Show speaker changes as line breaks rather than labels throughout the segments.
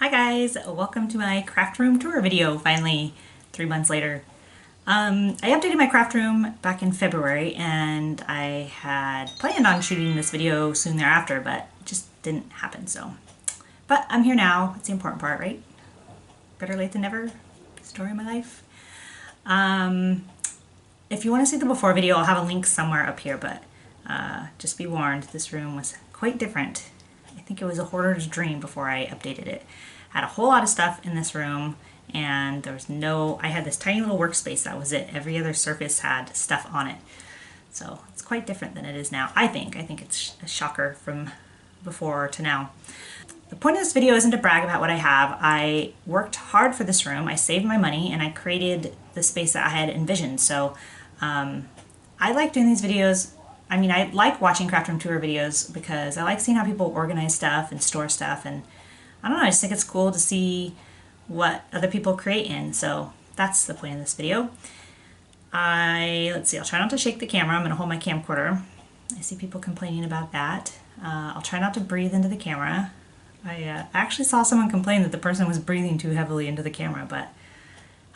Hi guys, welcome to my craft room tour video, finally, 3 months later. I updated my craft room back in February and I had planned on shooting this video soon thereafter, but it just didn't happen, so. But I'm here now, it's the important part, right? Better late than never, story of my life. If you want to see the before video, I'll have a link somewhere up here, but just be warned, this room was quite different. I think it was a hoarder's dream before I updated it. Had a whole lot of stuff in this room and there was I had this tiny little workspace, that was it. Every other surface had stuff on it. So it's quite different than it is now, I think. I think it's a shocker from before to now. The point of this video isn't to brag about what I have. I worked hard for this room, I saved my money, and I created the space that I had envisioned. So I like doing these videos. I mean, I like watching craft room tour videos because I like seeing how people organize stuff and store stuff, and I don't know, I just think it's cool to see what other people create in, so that's the point of this video. Let's see, I'll try not to shake the camera. I'm going to hold my camcorder. I see people complaining about that. I'll try not to breathe into the camera. I actually saw someone complain that the person was breathing too heavily into the camera, but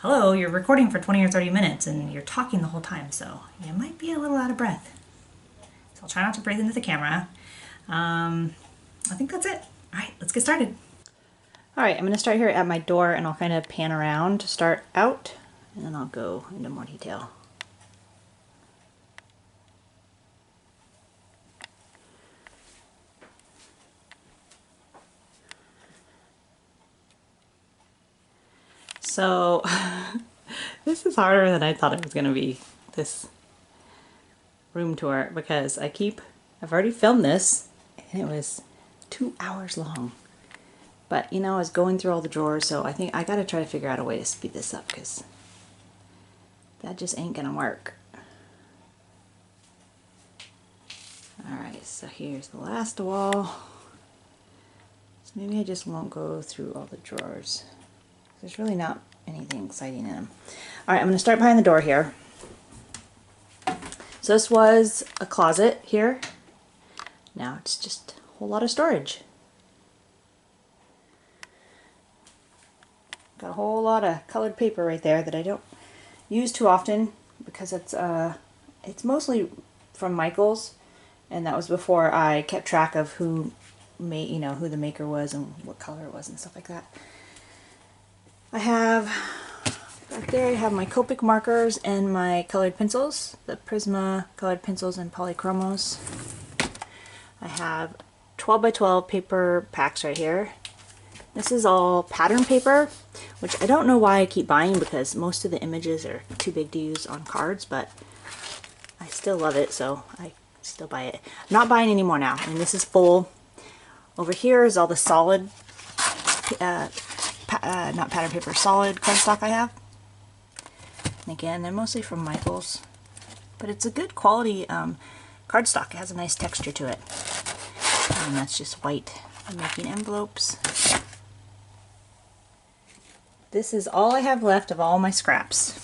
hello, you're recording for 20 or 30 minutes and you're talking the whole time, so you might be a little out of breath. So I'll try not to breathe into the camera. I think that's it. All right, let's get started. All right, I'm going to start here at my door and I'll kind of pan around to start out and then I'll go into more detail. So this is harder than I thought it was going to be, this room tour, because I've already filmed this and it was 2 hours long. But, you know, I was going through all the drawers, so I think I gotta try to figure out a way to speed this up, because that just ain't gonna work. Alright, so here's the last wall. So maybe I just won't go through all the drawers. There's really not anything exciting in them. Alright, I'm gonna start behind the door here. So this was a closet here. Now it's just a whole lot of storage. Got a whole lot of colored paper right there that I don't use too often because it's mostly from Michaels, and that was before I kept track of who made, you know, who the maker was and what color it was and stuff like that. I have back there, I have my Copic markers and my colored pencils, the Prisma colored pencils and Polychromos. I have 12 by 12 paper packs right here. This is all pattern paper, which I don't know why I keep buying because most of the images are too big to use on cards, but I still love it, so I still buy it. I'm not buying any more now. I mean, this is full. Over here is all the solid, not pattern paper, solid cardstock I have. And again, they're mostly from Michaels, but it's a good quality cardstock. It has a nice texture to it. And that's just white. I'm making envelopes. This is all I have left of all my scraps.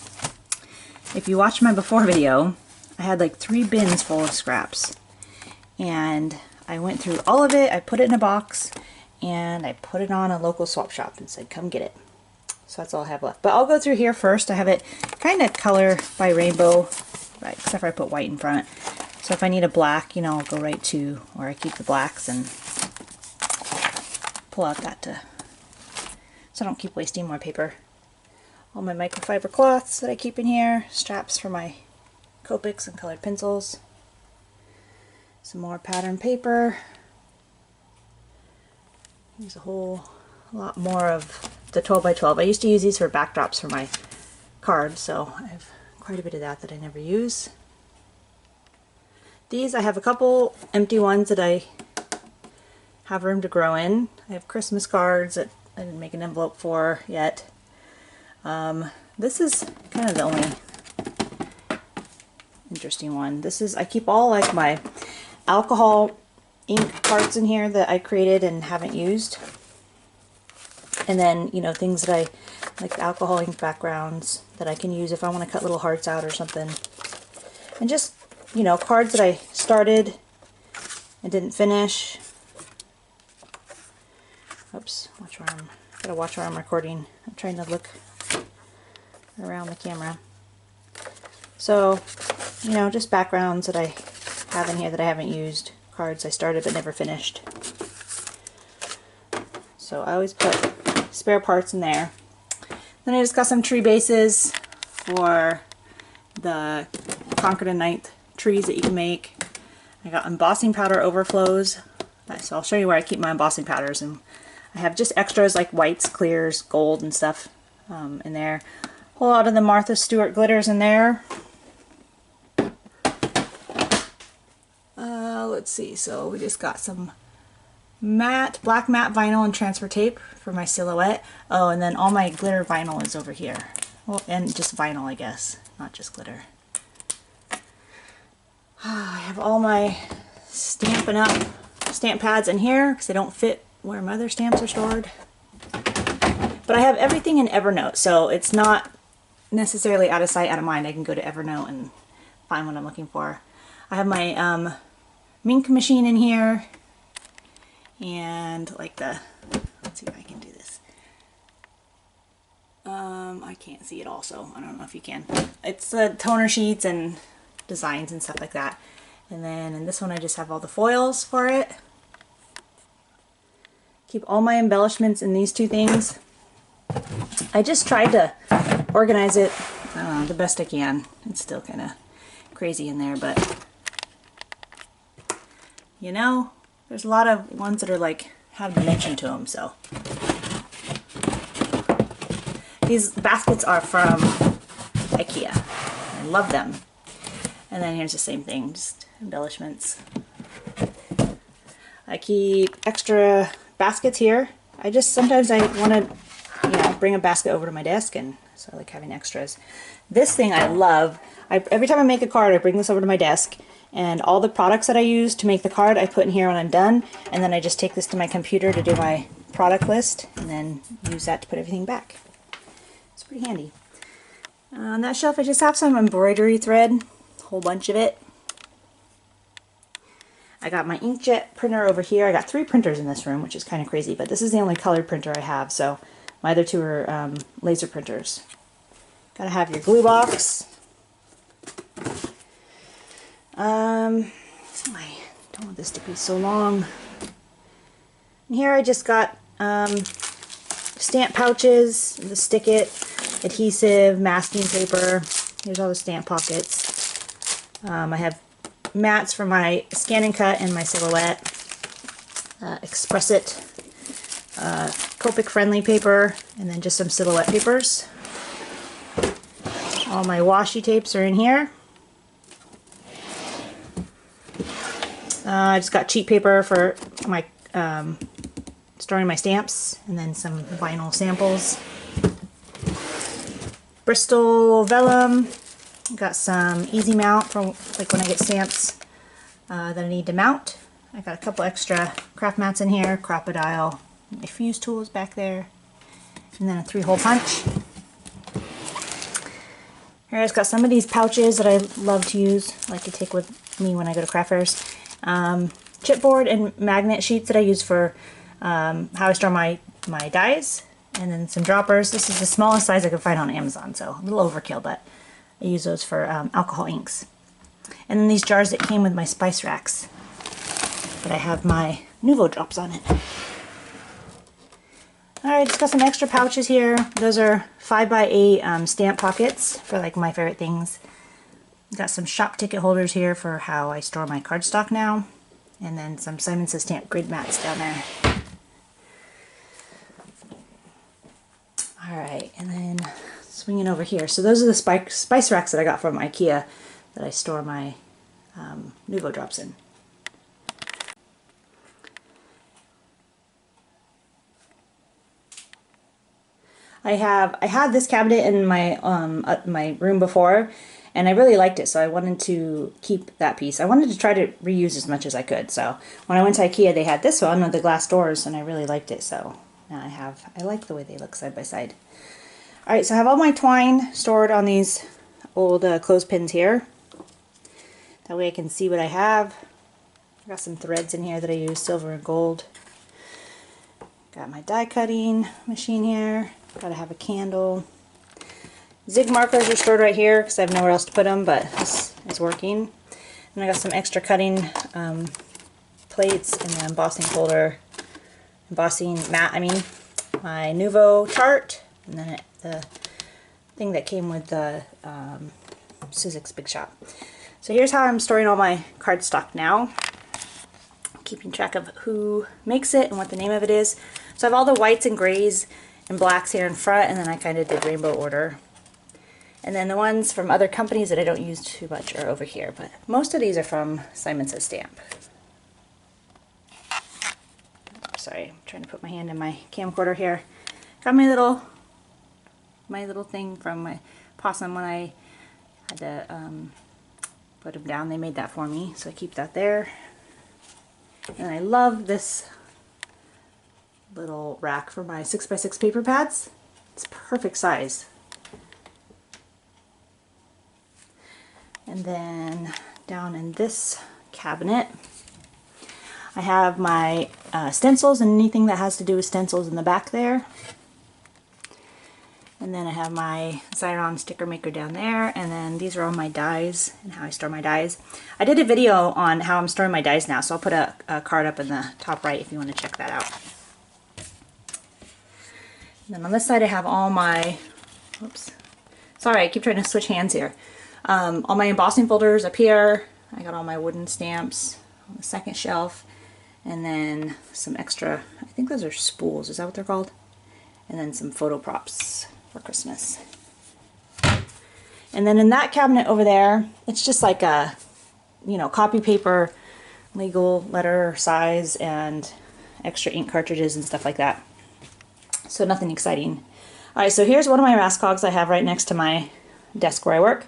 If you watched my before video, I had like 3 bins full of scraps. And I went through all of it, I put it in a box, and I put it on a local swap shop and said, come get it. So that's all I have left. But I'll go through here first. I have it kind of color by rainbow, right, except for I put white in front. So if I need a black, you know, I'll go right to where I keep the blacks and pull out that so I don't keep wasting more paper. All my microfiber cloths that I keep in here, straps for my Copics and colored pencils, some more pattern paper. There's a whole lot more of the 12 by 12. I used to use these for backdrops for my cards, so I have quite a bit of that I never use. These, I have a couple empty ones that I have room to grow in. I have Christmas cards that I didn't make an envelope for yet. This is kind of the only interesting one. This is, I keep all like my alcohol ink cards in here that I created and haven't used. And then, you know, things that I, like the alcohol ink backgrounds that I can use if I want to cut little hearts out or something. And just, you know, cards that I started and didn't finish. Oops, gotta watch where I'm recording. I'm trying to look around the camera. So, you know, just backgrounds that I have in here that I haven't used. Cards I started but never finished. So I always put spare parts in there. Then I just got some tree bases for the Concord and Ninth trees that you can make. I got embossing powder overflows. So I'll show you where I keep my embossing powders. And I have just extras like whites, clears, gold and stuff in there. A whole lot of the Martha Stewart glitters in there. Let's see, so we just got some black matte vinyl and transfer tape for my silhouette. Oh, and then all my glitter vinyl is over here. Well, and just vinyl, I guess, not just glitter. I have all my Stampin' Up! Stamp pads in here because they don't fit where my other stamps are stored. But I have everything in Evernote, so it's not necessarily out of sight, out of mind. I can go to Evernote and find what I'm looking for. I have my Mink machine in here, and like let's see if I can do this. I can't see it also. I don't know if you can. It's the toner sheets and designs and stuff like that. And then in this one I just have all the foils for it. Keep all my embellishments in these two things. I just tried to organize it the best I can. It's still kind of crazy in there, but you know, there's a lot of ones that are like have dimension to them, so. These baskets are from IKEA. I love them. And then here's the same thing, just embellishments. I keep extra baskets here. Sometimes I want to, you know, bring a basket over to my desk, and so I like having extras. This thing I love. Every time I make a card, I bring this over to my desk, and all the products that I use to make the card I put in here when I'm done, and then I just take this to my computer to do my product list, and then use that to put everything back. It's pretty handy. On that shelf I just have some embroidery thread, a whole bunch of it. I got my inkjet printer over here. I got 3 printers in this room, which is kind of crazy, but this is the only colored printer I have, so my other 2 are laser printers. Gotta have your glue box. I don't want this to be so long. And here I just got stamp pouches to stick it, adhesive, masking paper. Here's all the stamp pockets. I have mats for my scan and cut and my silhouette. Express It, Copic friendly paper, and then just some silhouette papers. All my washi tapes are in here. I just got cheap paper for my storing my stamps, and then some vinyl samples. Bristol vellum. Got some easy mount for like when I get stamps that I need to mount. I got a couple extra craft mats in here, crocodile, my fuse tools back there, and then a 3-hole punch. Here I just got some of these pouches that I love to use, I like to take with me when I go to craft fairs. Chipboard and magnet sheets that I use for how I store my dies, and then some droppers. This is the smallest size I could find on Amazon, so a little overkill, but I use those for alcohol inks. And then these jars that came with my spice racks, but I have my Nuvo drops on it. Alright, just got some extra pouches here. Those are 5x8 stamp pockets for like my favorite things. Got some shop ticket holders here for how I store my cardstock now. And then some Simon Says Stamp grid mats down there. Alright, and then swinging over here. So those are the spice racks that I got from IKEA that I store my Nuvo drops in. I had this cabinet in my room before, and I really liked it, so I wanted to keep that piece. I wanted to try to reuse as much as I could. So when I went to IKEA, they had this one with the glass doors, and I really liked it. So now I like the way they look side by side. All right, so I have all my twine stored on these old clothespins here. That way I can see what I have. I got some threads in here that I use, silver and gold. Got my die cutting machine here. Gotta have a candle. Zig markers are stored right here because I have nowhere else to put them, but this is working. And I got some extra cutting plates and an embossing folder, embossing mat, my Nuvo chart, and then the thing that came with the Sizzix Big Shop. So here's how I'm storing all my cardstock now. Keeping track of who makes it and what the name of it is. So I have all the whites and grays and blacks here in front, and then I kind of did rainbow order. And then the ones from other companies that I don't use too much are over here, but most of these are from Simon Says Stamp. Sorry, I'm trying to put my hand in my camcorder here. Got my little thing from my possum when I had to put him down. They made that for me, so I keep that there. And I love this little rack for my 6x6 paper pads. It's perfect size. And then down in this cabinet, I have my stencils and anything that has to do with stencils in the back there. And then I have my Xyron sticker maker down there, and then these are all my dies and how I store my dies. I did a video on how I'm storing my dies now, so I'll put a card up in the top right if you want to check that out. And then on this side I have all my, oops, sorry, I keep trying to switch hands here. All my embossing folders up here. I got all my wooden stamps on the second shelf, and then some extra, I think those are spools, is that what they're called? And then some photo props for Christmas. And then in that cabinet over there, it's just like a, copy paper, legal letter size, and extra ink cartridges and stuff like that. So nothing exciting. Alright, so here's one of my Rascogs I have right next to my desk where I work.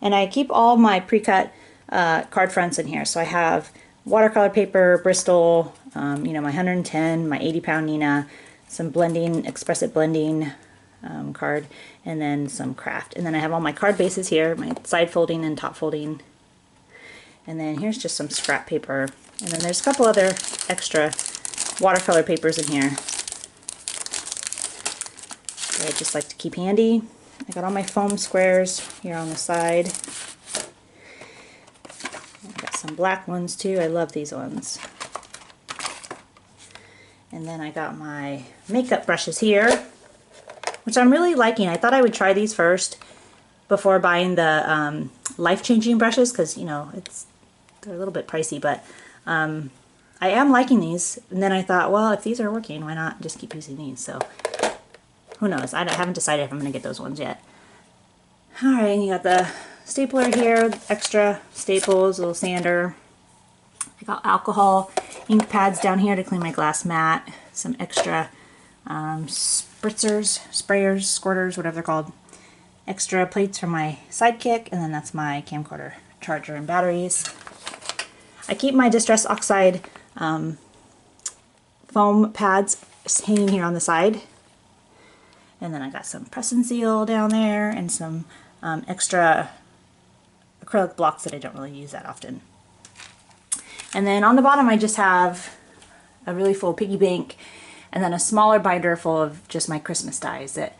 And I keep all my pre-cut card fronts in here. So I have watercolor paper, Bristol, my 110, my 80-pound Nina, some blending, expressive blending card, and then some craft. And then I have all my card bases here, my side folding and top folding. And then here's just some scrap paper. And then there's a couple other extra watercolor papers in here that I just like to keep handy. I got all my foam squares here on the side. I got some black ones too. I love these ones. And then I got my makeup brushes here, which I'm really liking. I thought I would try these first before buying the life-changing brushes because, they're a little bit pricey, but I am liking these. And then I thought, well, if these are working, why not just keep using these? So who knows? I haven't decided if I'm going to get those ones yet. Alright, you got the stapler here, extra staples, a little sander. I got alcohol ink pads down here to clean my glass mat, some extra spritzers, sprayers, squirters, whatever they're called. Extra plates for my Sidekick, and then that's my camcorder charger and batteries. I keep my Distress Oxide foam pads hanging here on the side. And then I got some press and seal down there and some extra acrylic blocks that I don't really use that often. And then on the bottom I just have a really full piggy bank and then a smaller binder full of just my Christmas dies that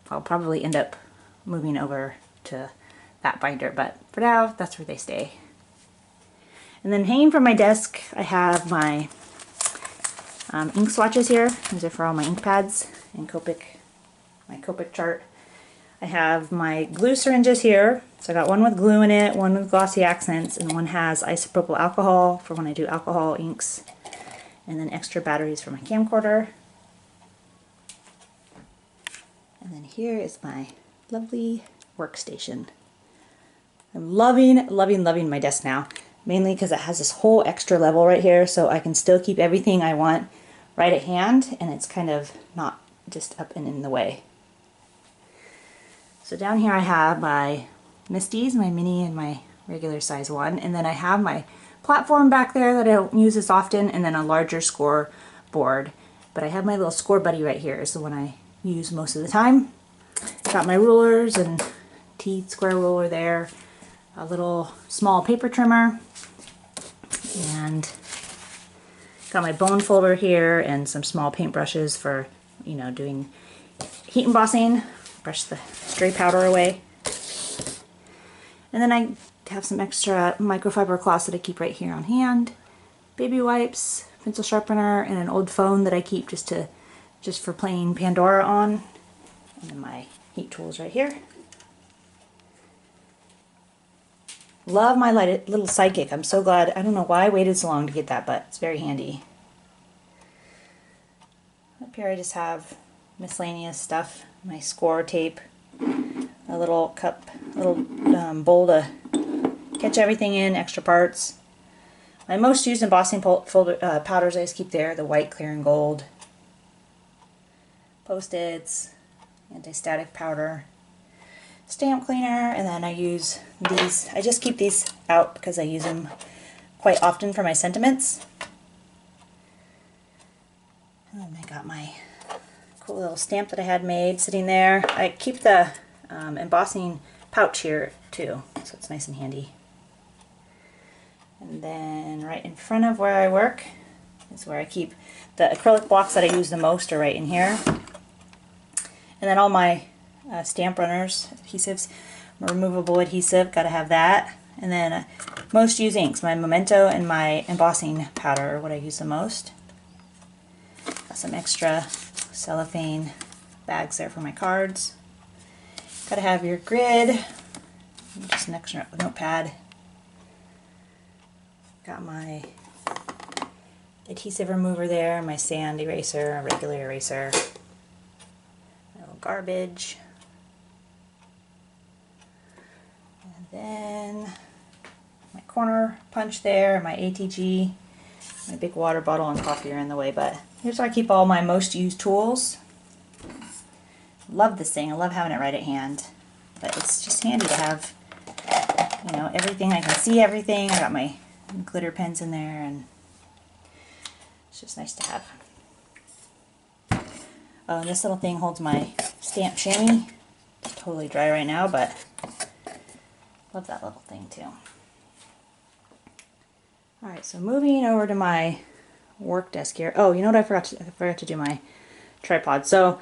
I'll probably end up moving over to that binder, but for now that's where they stay. And then hanging from my desk I have my ink swatches here. These are for all my ink pads and my Copic chart. I have my glue syringes here. So I got one with glue in it, one with glossy accents, and one has isopropyl alcohol for when I do alcohol inks. And then extra batteries for my camcorder. And then here is my lovely workstation. I'm loving, loving, loving my desk now. Mainly because it has this whole extra level right here, so I can still keep everything I want right at hand, and it's kind of not just up and in the way. So down here I have my Misties, my mini and my regular size one, and then I have my platform back there that I don't use as often, and then a larger score board. But I have my little score buddy right here, is the one I use most of the time. Got my rulers and T-square ruler there, a little small paper trimmer, and Got my Boon folder here and some small paint brushes for, you know, doing heat embossing. Brush the stray powder away. And then I have some extra microfiber cloths that I keep right here on hand. Baby wipes, pencil sharpener, and an old phone that I keep just for playing Pandora on. And then my heat tools right here. Love my little sidekick. I'm so glad. I don't know why I waited so long to get that, but it's very handy. Up here I just have miscellaneous stuff. My score tape, a little cup, bowl to catch everything in, extra parts. My most used embossing powders I just keep there, the white, clear, and gold. Post-its, anti-static powder, stamp cleaner, and then I use these. I just keep these out because I use them quite often for my sentiments. And I got my cool little stamp that I had made sitting there. I keep the embossing pouch here too, so it's nice and handy. And then right in front of where I work is where I keep the acrylic blocks that I use the most are right in here. And then all my stamp runners, adhesives, removable adhesive, gotta have that. And then most used inks, my Memento and my embossing powder are what I use the most. Got some extra cellophane bags there for my cards. Gotta have your grid, just an extra notepad. Got my adhesive remover there, my sand eraser, a regular eraser. Garbage, and then my corner punch there, my ATG, my big water bottle and coffee are in the way, but here's where I keep all my most used tools. Love this thing, I love having it right at hand, but it's just handy to have, you know, everything. I can see everything. I got my glitter pens in there, and it's just nice to have. Oh, and this little thing holds my stamp chamois. It's totally dry right now, but love that little thing too. Alright, so moving over to my work desk here. Oh, you know what I forgot to do my tripod. So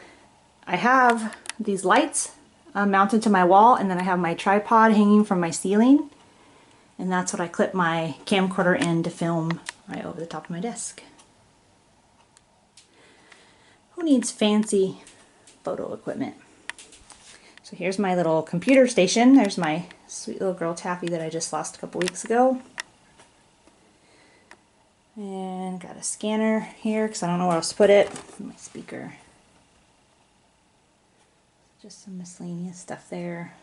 I have these lights mounted to my wall, and then I have my tripod hanging from my ceiling. And that's what I clip my camcorder in to film right over the top of my desk. Who needs fancy photo equipment? So here's my little computer station. There's my sweet little girl Taffy that I just lost a couple weeks ago. And got a scanner here because I don't know where else to put it. My speaker. Just some miscellaneous stuff there.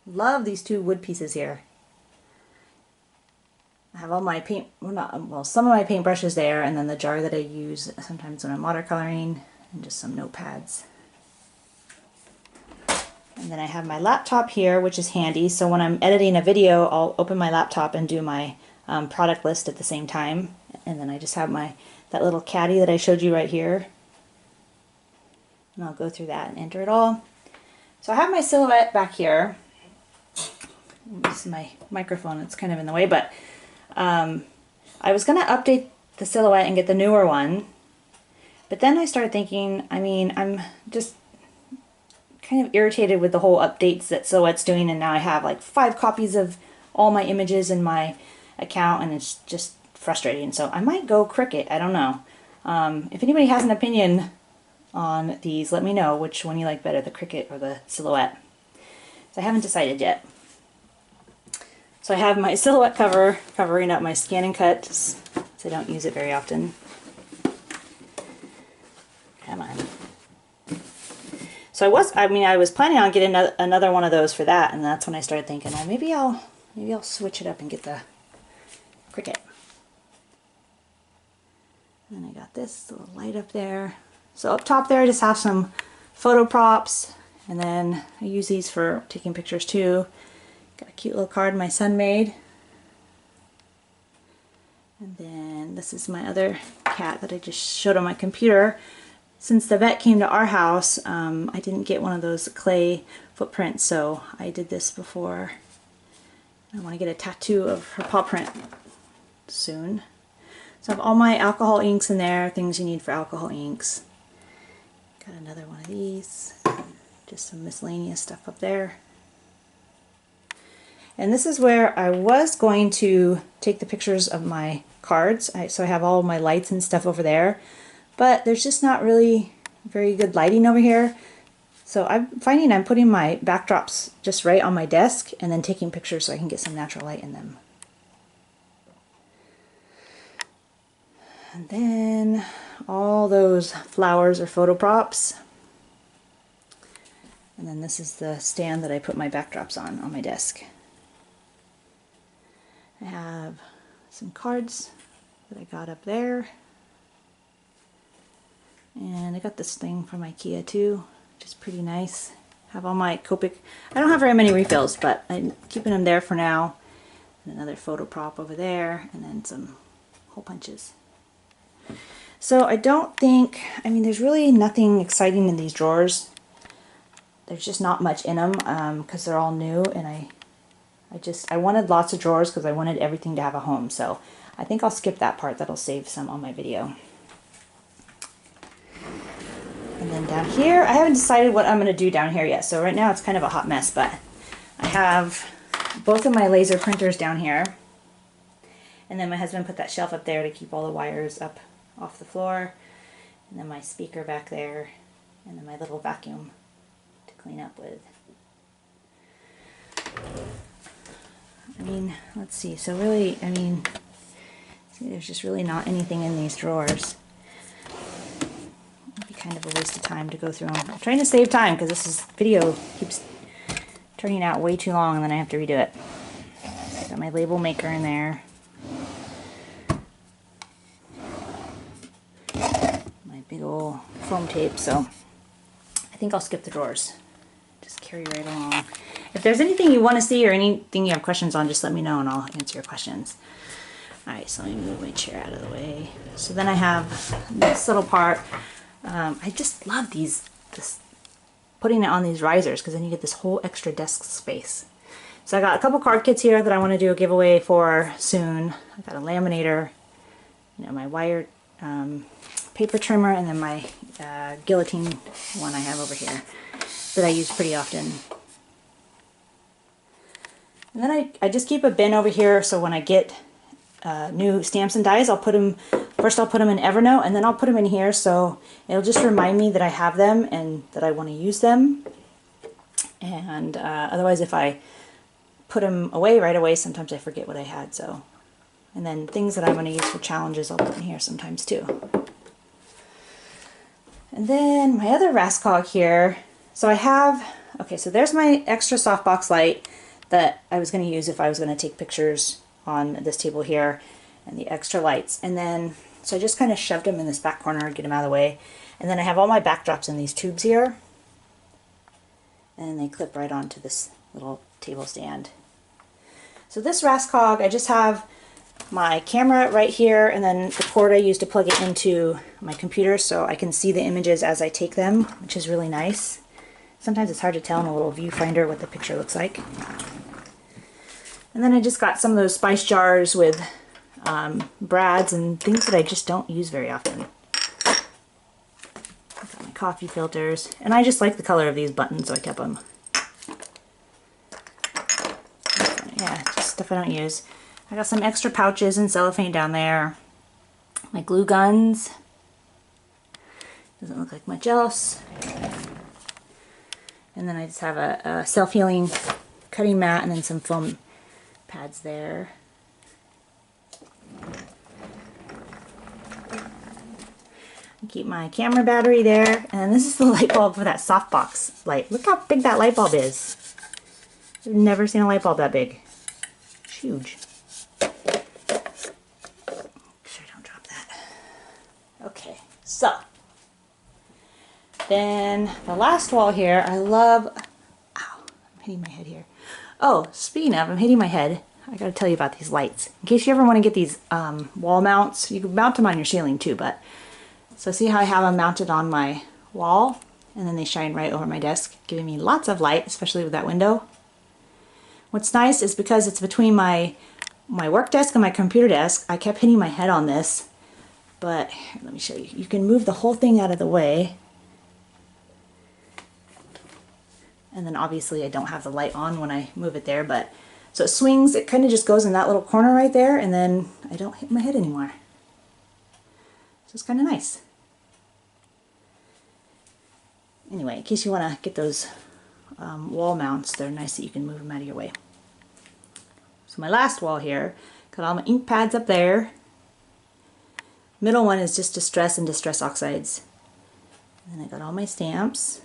Love these two wood pieces here. I have all my paint, some of my paint brushes there, and then the jar that I use sometimes when I'm watercoloring, and just some notepads. And then I have my laptop here, which is handy, so when I'm editing a video, I'll open my laptop and do my product list at the same time. And then I just have that little caddy that I showed you right here. And I'll go through that and enter it all. So I have my silhouette back here. This is my microphone, it's kind of in the way, but I was going to update the silhouette and get the newer one, but then I started thinking, I mean, I'm just kind of irritated with the whole updates that Silhouette's doing, and now I have like 5 copies of all my images in my account, and it's just frustrating. So I might go Cricut, I don't know. If anybody has an opinion on these, let me know which one you like better, the Cricut or the Silhouette. So I haven't decided yet. So I have my Silhouette cover covering up my scan and cut, so I don't use it very often. Come on. So I was planning on getting another one of those for that, and that's when I started thinking, well, maybe I'll switch it up and get the Cricut. And then I got this little light up there. So up top there I just have some photo props, and then I use these for taking pictures too. Got a cute little card my son made. And then this is my other cat that I just showed on my computer. Since the vet came to our house, I didn't get one of those clay footprints, so I did this before. I want to get a tattoo of her paw print soon. So I have all my alcohol inks in there, things you need for alcohol inks. Got another one of these, just some miscellaneous stuff up there. And this is where I was going to take the pictures of my cards. So I have all my lights and stuff over there, but there's just not really very good lighting over here. So I'm finding I'm putting my backdrops just right on my desk and then taking pictures so I can get some natural light in them. And then all those flowers are photo props. And then this is the stand that I put my backdrops on my desk. I have some cards that I got up there. And I got this thing from IKEA too, which is pretty nice. Have all my Copic. I don't have very many refills, but I'm keeping them there for now. And another photo prop over there, and then some hole punches. So I don't think, I mean, there's really nothing exciting in these drawers. There's just not much in them because they're all new, and I wanted lots of drawers because I wanted everything to have a home. So I think I'll skip that part. That'll save some on my video. And then down here, I haven't decided what I'm going to do down here yet. So right now it's kind of a hot mess, but I have both of my laser printers down here. And then my husband put that shelf up there to keep all the wires up off the floor. And then my speaker back there. And then my little vacuum to clean up with. I mean, let's see. So really, I mean, see, there's just really not anything in these drawers. It'd be kind of a waste of time to go through them. I'm trying to save time because this video keeps turning out way too long and then I have to redo it. Got my label maker in there. My big old foam tape, so I think I'll skip the drawers. Just carry right along. If there's anything you want to see or anything you have questions on, just let me know and I'll answer your questions. Alright, so let me move my chair out of the way. So then I have this little part. I just love putting it on these risers because then you get this whole extra desk space. So I got a couple card kits here that I want to do a giveaway for soon. I got a laminator, you know, my wire paper trimmer, and then my guillotine one I have over here that I use pretty often. And then I just keep a bin over here so when I get new stamps and dies, I'll put them in Evernote and then I'll put them in here so it'll just remind me that I have them and that I want to use them. And otherwise, if I put them away right away, sometimes I forget what I had. So, and then things that I'm going to use for challenges I'll put in here sometimes too. And then my other Rascog here. So I have, okay, so there's my extra softbox light that I was going to use if I was going to take pictures on this table here, and the extra lights. And then, so I just kind of shoved them in this back corner, get them out of the way. And then I have all my backdrops in these tubes here. And they clip right onto this little table stand. So this Rascog, I just have my camera right here, and then the cord I use to plug it into my computer so I can see the images as I take them, which is really nice. Sometimes it's hard to tell in a little viewfinder what the picture looks like. And then I just got some of those spice jars with brads and things that I just don't use very often. Got my coffee filters, and I just like the color of these buttons, so I kept them. Yeah, just stuff I don't use. I got some extra pouches and cellophane down there. My glue guns. Doesn't look like much else. And then I just have a self-healing cutting mat and then some foam pads there. Keep my camera battery there, and this is the light bulb for that softbox light. Look how big that light bulb is. I've never seen a light bulb that big. It's huge. Make sure I don't drop that. Okay, so then the last wall here, I love, ow, I'm hitting my head here. Oh, speaking of, I'm hitting my head. I gotta tell you about these lights. In case you ever want to get these wall mounts, you can mount them on your ceiling too, but so see how I have them mounted on my wall, and then they shine right over my desk, giving me lots of light, especially with that window. What's nice is because it's between my work desk and my computer desk, I kept hitting my head on this, But here, let me show you. You can move the whole thing out of the way. And then obviously I don't have the light on when I move it there, but so it swings, it kind of just goes in that little corner right there, and then I don't hit my head anymore. So it's kind of nice. Anyway, in case you want to get those wall mounts, they're nice that you can move them out of your way. So my last wall here, got all my ink pads up there. Middle one is just Distress and Distress Oxides. And then I got all my stamps.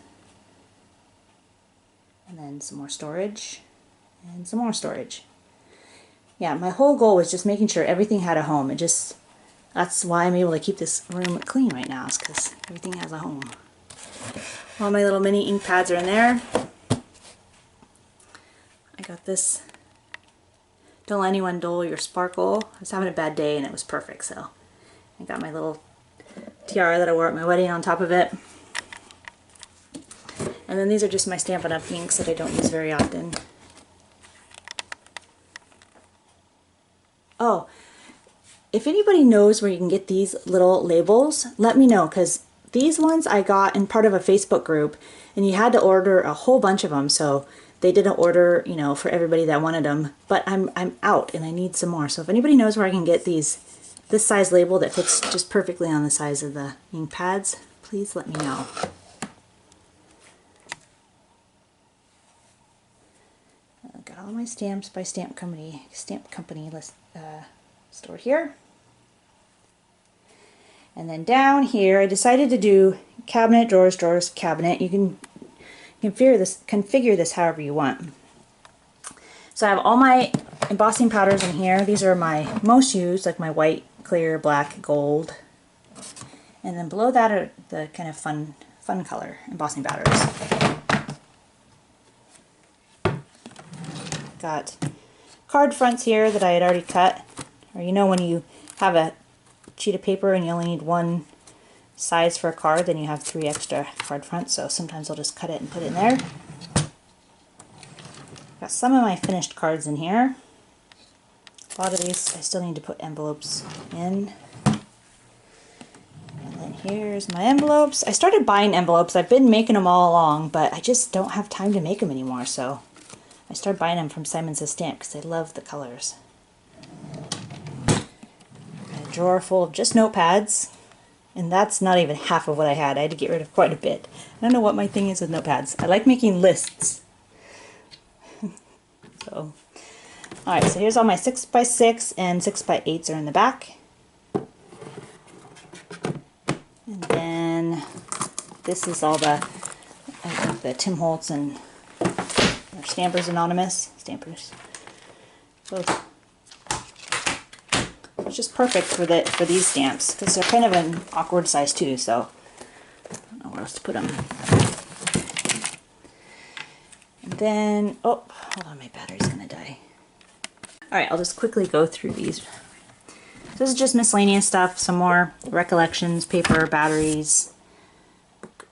And then some more storage. And some more storage. Yeah, my whole goal was just making sure everything had a home. That's why I'm able to keep this room clean right now, is because everything has a home. All my little mini ink pads are in there. I got this Don't Let Anyone Dull Your Sparkle. I was having a bad day and it was perfect, so I got my little tiara that I wore at my wedding on top of it. And then these are just my Stampin' Up! Inks that I don't use very often. Oh, if anybody knows where you can get these little labels, let me know, because these ones I got in part of a Facebook group, and you had to order a whole bunch of them, so they didn't order, you know, for everybody that wanted them. But I'm out and I need some more. So if anybody knows where I can get this size label that fits just perfectly on the size of the ink pads, please let me know. I got all my stamps by Stamp Company list stored here. And then down here, I decided to do cabinet, drawers, drawers, cabinet. You can configure this however you want. So I have all my embossing powders in here. These are my most used, like my white, clear, black, gold. And then below that are the kind of fun color embossing powders. Got card fronts here that I had already cut. Or you know when you have a sheet of paper and you only need one size for a card, then you have 3 extra card fronts, so sometimes I'll just cut it and put it in there. Got some of my finished cards in here. A lot of these I still need to put envelopes in. And then here's my envelopes. I started buying envelopes. I've been making them all along, but I just don't have time to make them anymore, so I started buying them from Simon Says Stamp because I love the colors. Got a drawer full of just notepads. And that's not even half of what I had. I had to get rid of quite a bit. I don't know what my thing is with notepads. I like making lists. So, alright, so here's all my 6x6 and 6x8s are in the back. And then this is all the Tim Holtz and Stampers Anonymous. Stampers. Both. It's just perfect for these stamps because they're kind of an awkward size too, so I don't know where else to put them. And then, oh, hold on, my battery's gonna die. Alright, I'll just quickly go through these. This is just miscellaneous stuff, some more recollections, paper, batteries,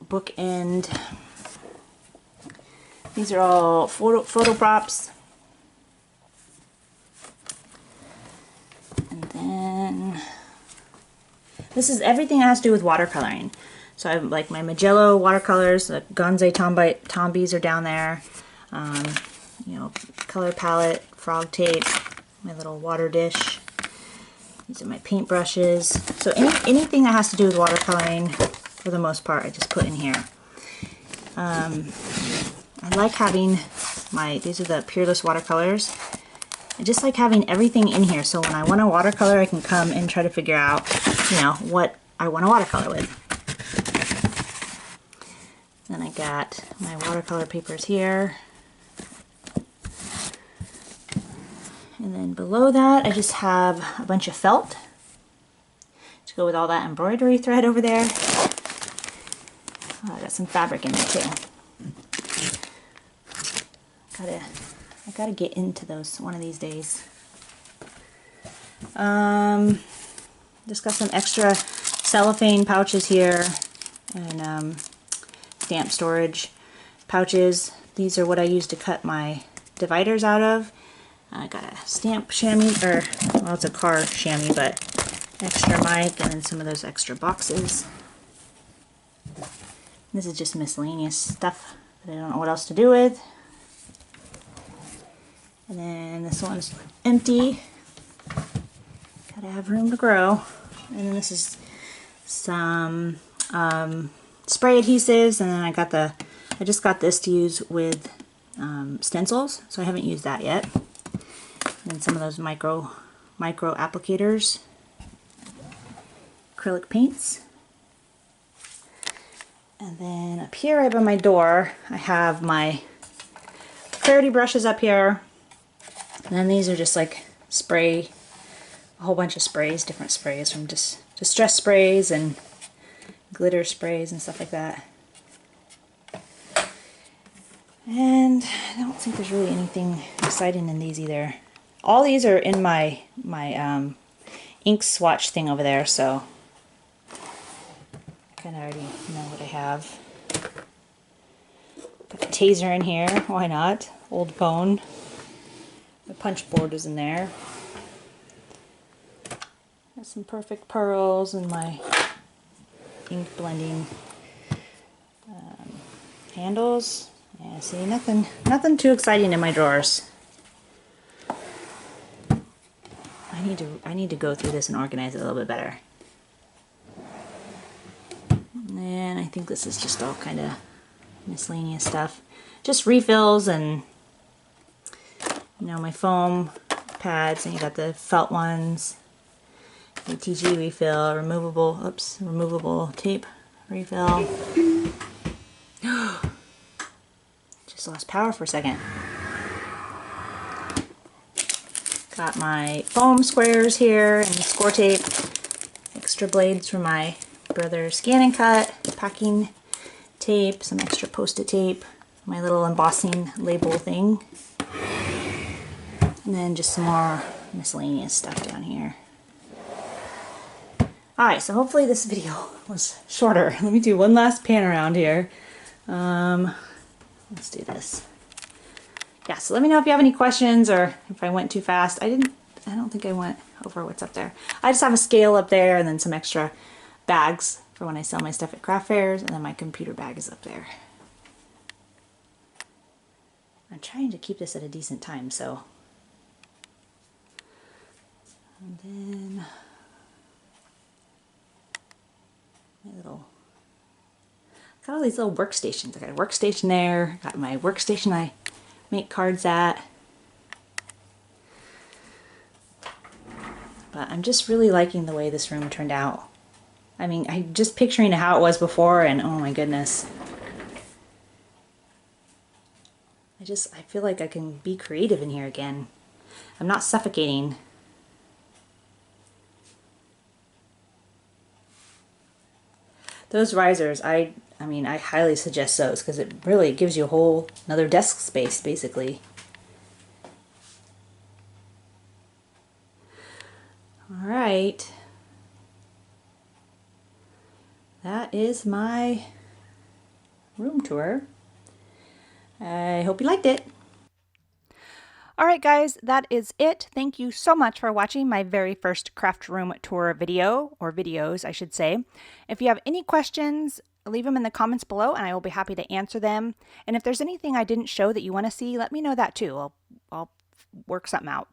bookend. These are all photo props. And this is everything that has to do with watercoloring. So I have like my Magello watercolors, the Gonze Tombies are down there. You know, color palette, frog tape, my little water dish. These are my paint brushes. So anything that has to do with watercoloring, for the most part, I just put in here. I like having these are the Peerless watercolors. I just like having everything in here, so when I want to watercolor, I can come and try to figure out, you know, what I want to watercolor with. Then I got my watercolor papers here. And then below that, I just have a bunch of felt to go with all that embroidery thread over there. Oh, I got some fabric in there too. I gotta get into those one of these days. Just got some extra cellophane pouches here and stamp storage pouches. These are what I use to cut my dividers out of. I got a stamp chamois, well, it's a car chamois, but extra mic, and then some of those extra boxes. This is just miscellaneous stuff that I don't know what else to do with. And then this one's empty. Gotta have room to grow. And then this is some spray adhesives, and then I just got this to use with stencils, so I haven't used that yet. And then some of those micro applicators, acrylic paints. And then up here right by my door, I have my clarity brushes up here. And then these are just like spray, a whole bunch of sprays, different sprays, from just distress sprays and glitter sprays and stuff like that. And I don't think there's really anything exciting in these either. All these are in my ink swatch thing over there, so I kind of already know what I have. Got the taser in here, why not? Old bone. The punch board is in there. Got some perfect pearls and my ink blending handles. Yeah, see, nothing too exciting in my drawers. I need to go through this and organize it a little bit better. And I think this is just all kind of miscellaneous stuff. Just refills and, you know, my foam pads, and you got the felt ones, ATG refill, removable tape refill. Just lost power for a second. Got my foam squares here and score tape, extra blades for my brother's scan and cut, packing tape, some extra post-it tape, my little embossing label thing, and then just some more miscellaneous stuff down here. Alright, so hopefully this video was shorter. Let me do one last pan around here. Let's do this. Yeah, so let me know if you have any questions or if I went too fast. I don't think I went over what's up there. I just have a scale up there and then some extra bags for when I sell my stuff at craft fairs, and then my computer bag is up there. I'm trying to keep this at a decent time, so. And then my little, got all these little workstations. I got a workstation there, got my workstation I make cards at. But I'm just really liking the way this room turned out. I mean, I'm just picturing how it was before, and oh my goodness. I feel like I can be creative in here again. I'm not suffocating. Those risers, I mean, I highly suggest those because it really gives you a whole another desk space, basically. All right. That is my room tour. I hope you liked it.
Alright guys, that is it. Thank you so much for watching my very first craft room tour video, or videos I should say. If you have any questions, leave them in the comments below and I will be happy to answer them. And if there's anything I didn't show that you want to see, let me know that too. I'll work something out.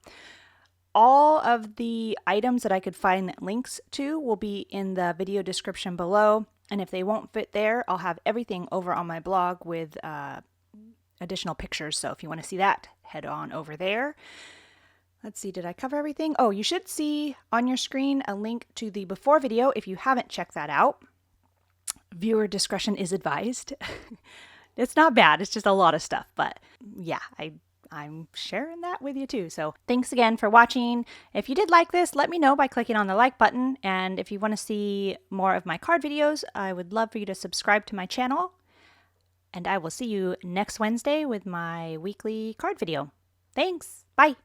All of the items that I could find links to will be in the video description below. And if they won't fit there, I'll have everything over on my blog with additional pictures. So if you want to see that, head on over there. Let's see, did I cover everything? Oh, you should see on your screen a link to the before video if you haven't checked that out. Viewer discretion is advised. It's not bad, it's just a lot of stuff, but yeah, I'm sharing that with you too. So thanks again for watching. If you did like this, let me know by clicking on the like button. And if you want to see more of my card videos, I would love for you to subscribe to my channel. And I will see you next Wednesday with my weekly card video. Thanks. Bye.